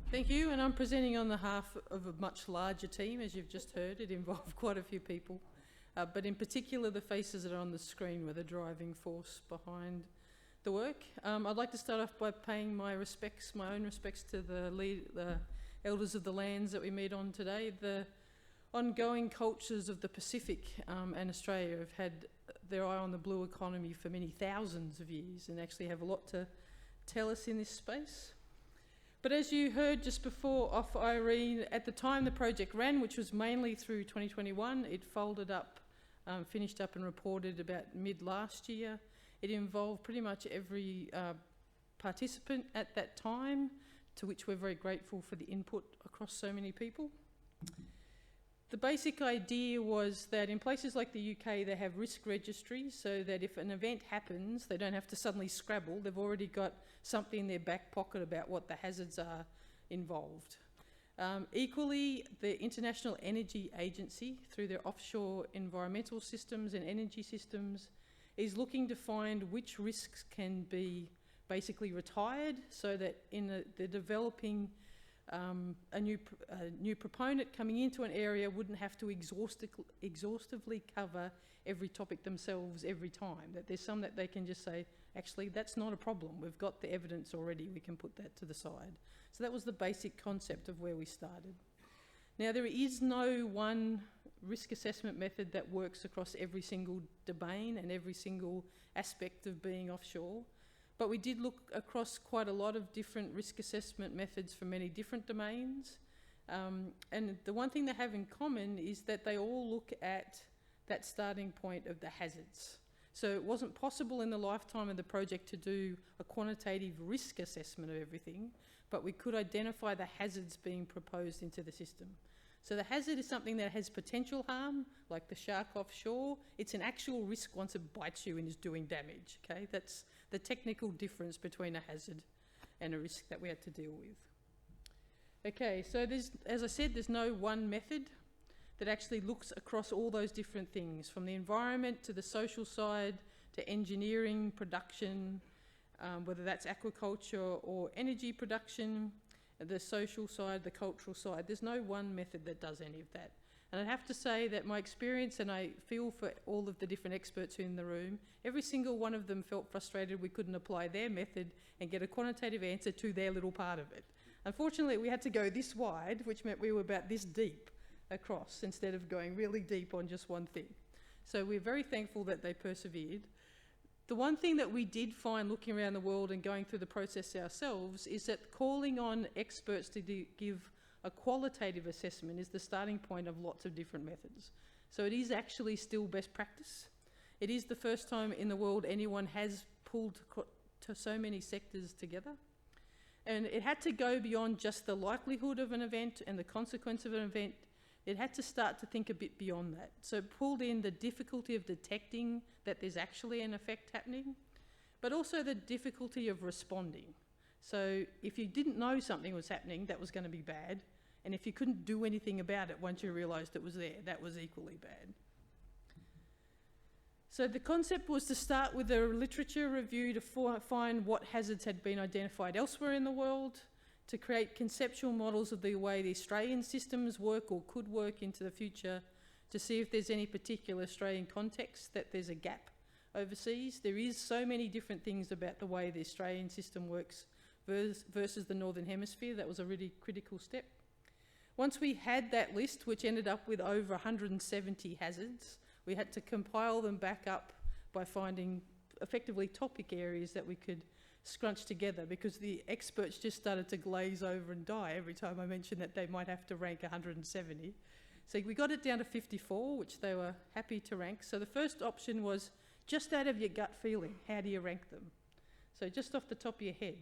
Thank you, and I'm presenting on behalf of a much larger team, as you've just heard. It involved quite a few people, but in particular the faces that are on the screen were the driving force behind the work. I'd like to start off by paying my own respects to the elders of the lands that we meet on today. The ongoing cultures of the Pacific and Australia have had their eye on the blue economy for many thousands of years and actually have a lot to tell us in this space. But as you heard just before off Irene, at the time the project ran, which was mainly through 2021, it folded up, finished up and reported about mid last year. It involved pretty much every participant at that time, to which we're very grateful for the input across so many people. The basic idea was that in places like the UK, they have risk registries so that if an event happens, they don't have to suddenly scrabble. They've already got something in their back pocket about what the hazards are involved. Equally, the International Energy Agency, through their offshore environmental systems and energy systems, is looking to find which risks can be basically retired so that in the developing a new proponent coming into an area wouldn't have to exhaustively cover every topic themselves every time, that there's some that they can just say, actually, that's not a problem. We've got the evidence already. We can put that to the side. So that was the basic concept of where we started. Now, there is no one risk assessment method that works across every single domain and every single aspect of being offshore. But we did look across quite a lot of different risk assessment methods for many different domains. And the one thing they have in common is that they all look at that starting point of the hazards. So it wasn't possible in the lifetime of the project to do a quantitative risk assessment of everything, but we could identify the hazards being proposed into the system. So the hazard is something that has potential harm, like the shark offshore. It's an actual risk once it bites you and is doing damage, okay? That's the technical difference between a hazard and a risk that we had to deal with. Okay, so as I said, there's no one method that actually looks across all those different things, from the environment to the social side, to engineering, production, whether that's aquaculture or energy production, the social side, the cultural side. There's no one method that does any of that. And I'd have to say that my experience, and I feel for all of the different experts in the room, every single one of them felt frustrated we couldn't apply their method and get a quantitative answer to their little part of it. Unfortunately, we had to go this wide, which meant we were about this deep across instead of going really deep on just one thing. So we're very thankful that they persevered. The one thing that we did find looking around the world and going through the process ourselves is that calling on experts to give a qualitative assessment is the starting point of lots of different methods. So it is actually still best practice. It is the first time in the world anyone has pulled to so many sectors together. And it had to go beyond just the likelihood of an event and the consequence of an event. It had to start to think a bit beyond that. So it pulled in the difficulty of detecting that there's actually an effect happening, but also the difficulty of responding. So if you didn't know something was happening, that was going to be bad. And if you couldn't do anything about it once you realised it was there, that was equally bad. So the concept was to start with a literature review to find what hazards had been identified elsewhere in the world, to create conceptual models of the way the Australian systems work or could work into the future, to see if there's any particular Australian context that there's a gap overseas. There is so many different things about the way the Australian system works versus the Northern Hemisphere. That was a really critical step. Once we had that list, which ended up with over 170 hazards, we had to compile them back up by finding effectively topic areas that we could scrunch together, because the experts just started to glaze over and die every time I mentioned that they might have to rank 170. So we got it down to 54, which they were happy to rank. So the first option was just out of your gut feeling, how do you rank them? So just off the top of your head.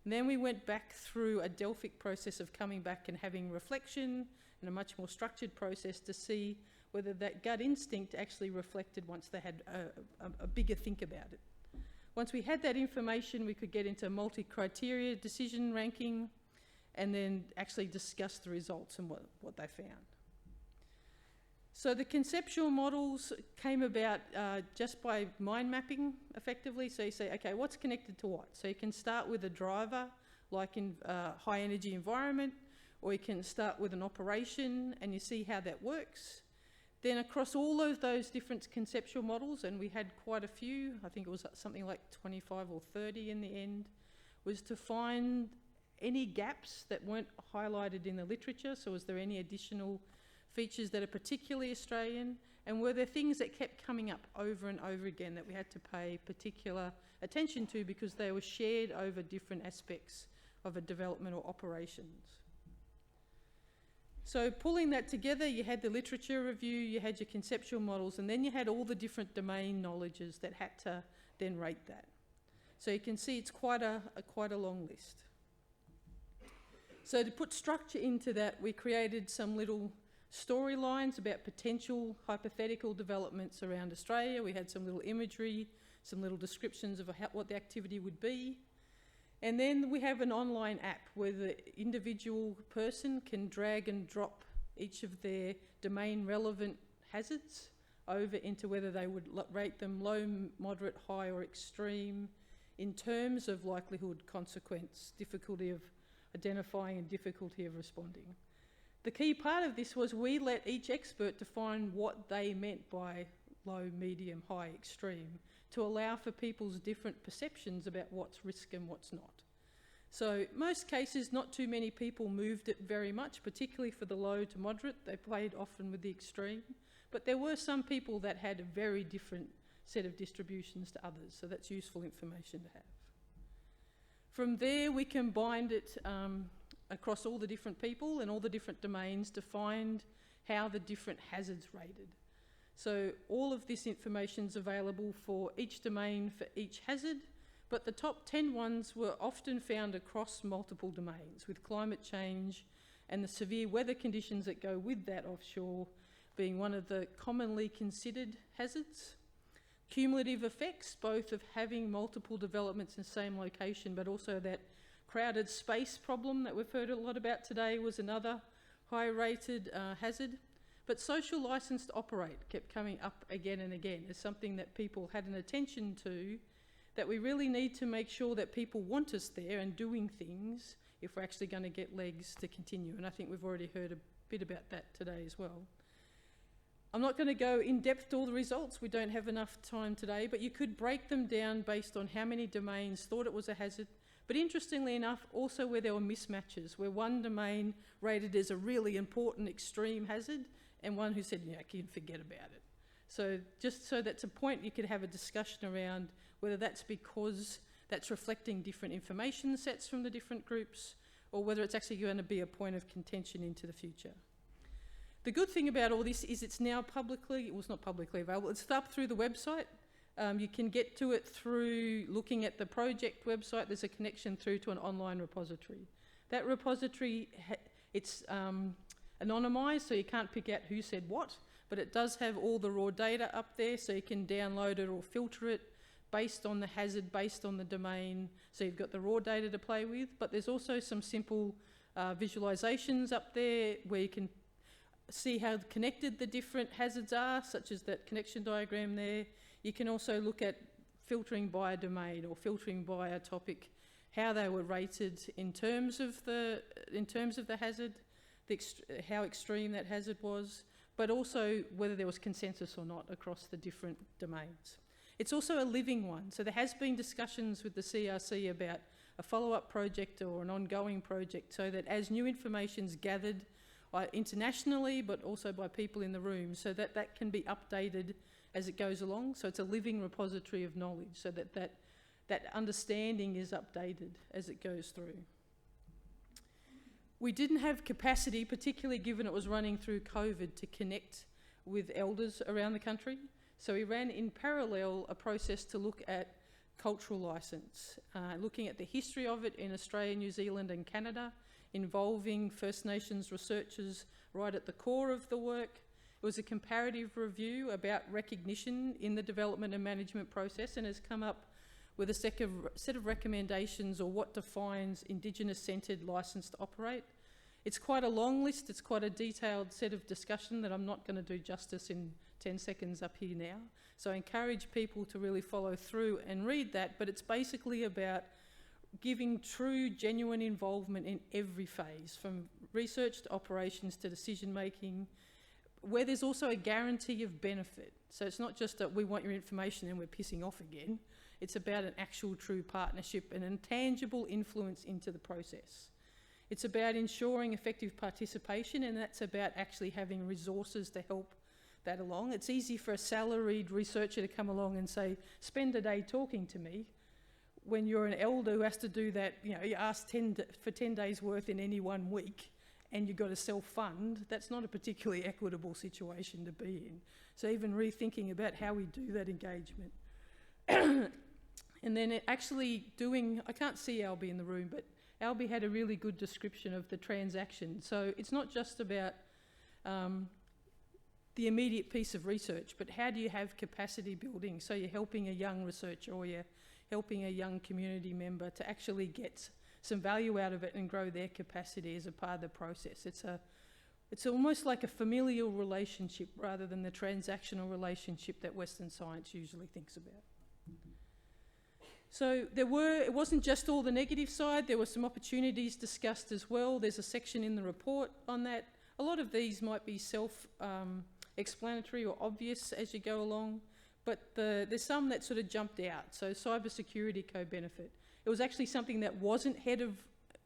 And then we went back through a Delphic process of coming back and having reflection and a much more structured process to see whether that gut instinct actually reflected once they had a bigger think about it. Once we had that information, we could get into multi-criteria decision ranking and then actually discuss the results and what they found. So the conceptual models came about just by mind mapping, effectively. So you say, okay, what's connected to what? So you can start with a driver like in high energy environment, or you can start with an operation and you see how that works. Then across all of those different conceptual models, and we had quite a few, I think it was something like 25 or 30 in the end, was to find any gaps that weren't highlighted in the literature. So was there any additional features that are particularly Australian, and were there things that kept coming up over and over again that we had to pay particular attention to because they were shared over different aspects of a development or operations. So pulling that together, you had the literature review, you had your conceptual models, and then you had all the different domain knowledges that had to then rate that. So you can see it's quite a long list. So to put structure into that, we created some little storylines about potential hypothetical developments around Australia. We had some little imagery, some little descriptions of what the activity would be. And then we have an online app where the individual person can drag and drop each of their domain relevant hazards over into whether they would rate them low, moderate, high or extreme in terms of likelihood, consequence, difficulty of identifying and difficulty of responding. The key part of this was we let each expert define what they meant by low, medium, high, extreme to allow for people's different perceptions about what's risk and what's not. So most cases, not too many people moved it very much, particularly for the low to moderate. They played often with the extreme. But there were some people that had a very different set of distributions to others, so that's useful information to have. From there, we combined it across all the different people and all the different domains to find how the different hazards rated. So all of this information is available for each domain for each hazard, but the top 10 ones were often found across multiple domains, with climate change and the severe weather conditions that go with that offshore being one of the commonly considered hazards. Cumulative effects, both of having multiple developments in the same location, but also that crowded space problem that we've heard a lot about today was another high-rated hazard. But social licence to operate kept coming up again and again as something that people had an attention to, that we really need to make sure that people want us there and doing things if we're actually going to get legs to continue. And I think we've already heard a bit about that today as well. I'm not going to go in depth to all the results, we don't have enough time today, but you could break them down based on how many domains thought it was a hazard, but interestingly enough, also where there were mismatches, where one domain rated as a really important extreme hazard and one who said, yeah, you can forget about it. So just so that's a point you could have a discussion around whether that's because that's reflecting different information sets from the different groups or whether it's actually going to be a point of contention into the future. The good thing about all this is it's now publicly, well, it's not publicly available, it's up through the website. You can get to it through looking at the project website. There's a connection through to an online repository. That repository, it's anonymised, so you can't pick out who said what, but it does have all the raw data up there, so you can download it or filter it based on the hazard, based on the domain, so you've got the raw data to play with. But there's also some simple visualizations up there where you can see how connected the different hazards are, such as that connection diagram there. You can also look at filtering by a domain or filtering by a topic, how they were rated in terms of the hazard, how extreme that hazard was, but also whether there was consensus or not across the different domains. It's also a living one, so there has been discussions with the CRC about a follow-up project or an ongoing project, so that as new information's gathered internationally, but also by people in the room, so that that can be updated as it goes along. So it's a living repository of knowledge, so that understanding is updated as it goes through. We didn't have capacity, particularly given it was running through COVID, to connect with elders around the country. So we ran in parallel a process to look at cultural licence, looking at the history of it in Australia, New Zealand and Canada, involving First Nations researchers right at the core of the work. It was a comparative review about recognition in the development and management process, and has come up with a set of recommendations or what defines Indigenous-centred licence to operate. It's quite a long list, it's quite a detailed set of discussion that I'm not going to do justice in 10 seconds up here now. So I encourage people to really follow through and read that, but it's basically about giving true, genuine involvement in every phase, from research to operations to decision making, where there's also a guarantee of benefit. So it's not just that we want your information and we're pissing off again. It's about an actual true partnership and a tangible influence into the process. It's about ensuring effective participation, and that's about actually having resources to help that along. It's easy for a salaried researcher to come along and say, spend a day talking to me, when you're an elder who has to do that, you know, you ask for 10 days worth in any 1 week, and you've got to self-fund. That's not a particularly equitable situation to be in. So even rethinking about how we do that engagement. And then actually doing, I can't see Albie in the room, but Albie had a really good description of the transaction. So it's not just about the immediate piece of research, but how do you have capacity building? So you're helping a young researcher, or you're helping a young community member to actually get some value out of it and grow their capacity as a part of the process. It's almost like a familial relationship rather than the transactional relationship that Western science usually thinks about. So it wasn't just all the negative side, there were some opportunities discussed as well. There's a section in the report on that. A lot of these might be self-explanatory or obvious as you go along, but there's some that sort of jumped out. So cybersecurity co-benefit. It was actually something that wasn't head of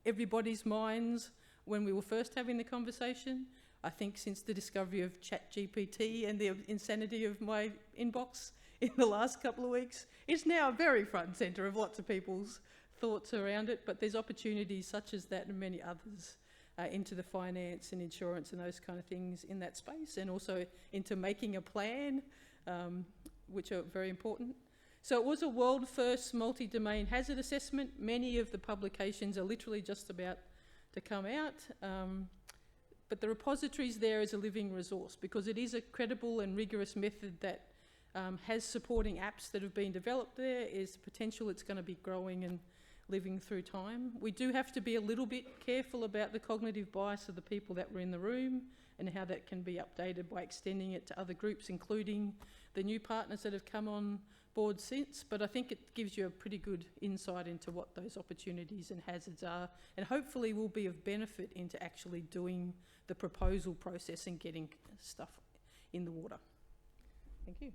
everybody's minds when we were first having the conversation. I think since the discovery of ChatGPT and the insanity of my inbox in the last couple of weeks, it's now very front and centre of lots of people's thoughts around it, but there's opportunities such as that and many others into the finance and insurance and those kind of things in that space, and also into making a plan, which are very important. So it was a world-first multi-domain hazard assessment. Many of the publications are literally just about to come out, but the repositories there is a living resource because it is a credible and rigorous method that has supporting apps that have been developed there. Is potential it's going to be growing and living through time. We do have to be a little bit careful about the cognitive bias of the people that were in the room and how that can be updated by extending it to other groups, including the new partners that have come on board since. But I think it gives you a pretty good insight into what those opportunities and hazards are, and hopefully will be of benefit into actually doing the proposal process and getting stuff in the water. Thank you.